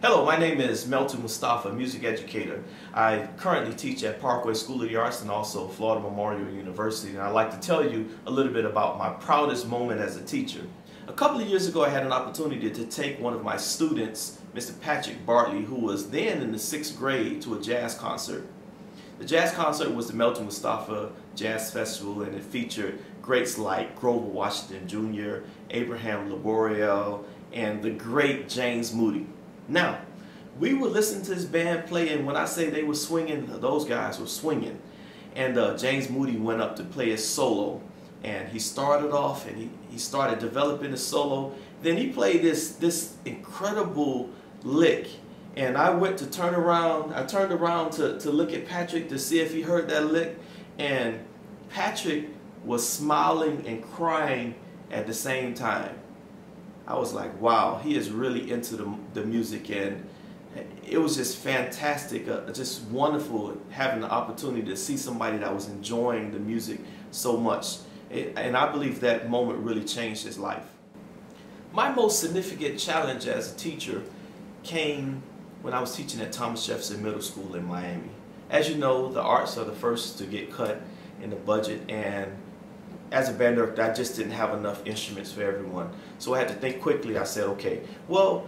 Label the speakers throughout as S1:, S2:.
S1: Hello, my name is Melton Mustafa, music educator. I currently teach at Parkway School of the Arts and also Florida A&M University, and I'd like to tell you a little bit about my proudest moment as a teacher. A couple of years ago, I had an opportunity to take one of my students, Mr. Patrick Bartley, who was then in the 6th grade, to a jazz concert. The jazz concert was the Melton Mustafa Jazz Festival, and it featured greats like Grover Washington Jr., Abraham Laboriel, and the great James Moody. Now, we would listen to this band play, and when I say they were swinging, those guys were swinging. And James Moody went up to play his solo, and he started off and he started developing his solo. Then he played this incredible lick, and I went to turn around. I turned around to look at Patrick to see if he heard that lick, and Patrick was smiling and crying at the same time. I was like, wow, he is really into the music, and it was just fantastic, just wonderful having the opportunity to see somebody that was enjoying the music so much. And I believe that moment really changed his life. My most significant challenge as a teacher came when I was teaching at Thomas Jefferson Middle School in Miami. As you know, the arts are the first to get cut in the budget, and as a band director, I just didn't have enough instruments for everyone. So I had to think quickly. I said, okay, well,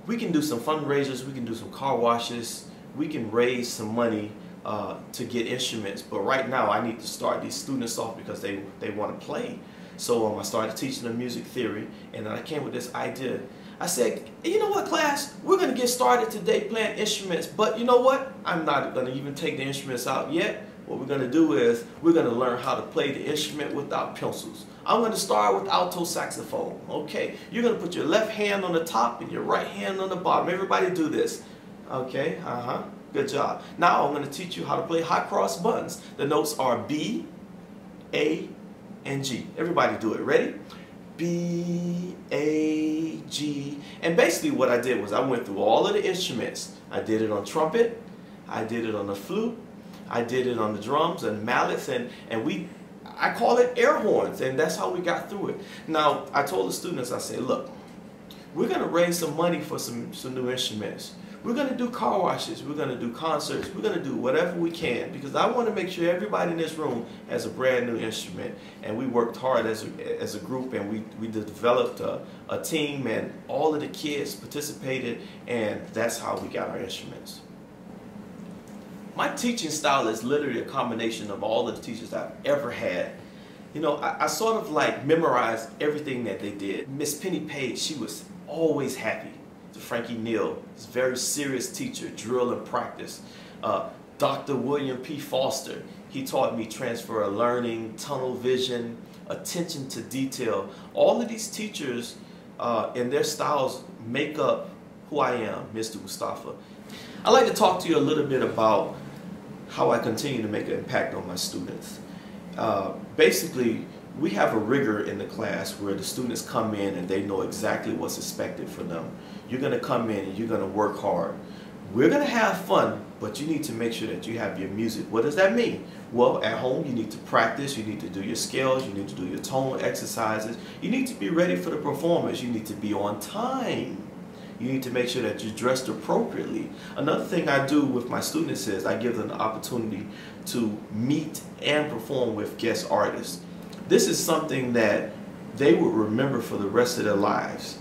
S1: we can do some fundraisers, we can do some car washes, we can raise some money to get instruments, but right now I need to start these students off because they want to play. So I started teaching them music theory, and then I came with this idea. I said, you know what, class, we're going to get started today playing instruments, but you know what? I'm not going to even take the instruments out yet. What we're going to do is we're going to learn how to play the instrument without pencils. I'm going to start with alto saxophone. Okay, you're going to put your left hand on the top and your right hand on the bottom. Everybody do this. Okay, good job. Now I'm going to teach you how to play hot cross buttons. The notes are B, A, and G. Everybody do it. Ready? B, A, G. And basically what I did was I went through all of the instruments. I did it on trumpet. I did it on the flute. I did it on the drums and mallets, and I call it air horns, and that's how we got through it. Now, I told the students, I said, look, we're going to raise some money for some new instruments. We're going to do car washes. We're going to do concerts. We're going to do whatever we can, because I want to make sure everybody in this room has a brand new instrument. And we worked hard as a group, and we developed a team, and all of the kids participated, and that's how we got our instruments. My teaching style is literally a combination of all of the teachers I've ever had. You know, I sort of like memorized everything that they did. Miss Penny Page, she was always happy. Frankie Neal, is a very serious teacher, drill and practice. Dr. William P. Foster, he taught me transfer of learning, tunnel vision, attention to detail. All of these teachers and their styles make up who I am, Mr. Mustafa. I'd like to talk to you a little bit about how I continue to make an impact on my students. Basically, we have a rigor in the class where the students come in and they know exactly what's expected from them. You're going to come in and you're going to work hard. We're going to have fun, but you need to make sure that you have your music. What does that mean? Well, at home you need to practice, you need to do your scales, you need to do your tone exercises, you need to be ready for the performance, you need to be on time. You need to make sure that you're dressed appropriately. Another thing I do with my students is I give them the opportunity to meet and perform with guest artists. This is something that they will remember for the rest of their lives.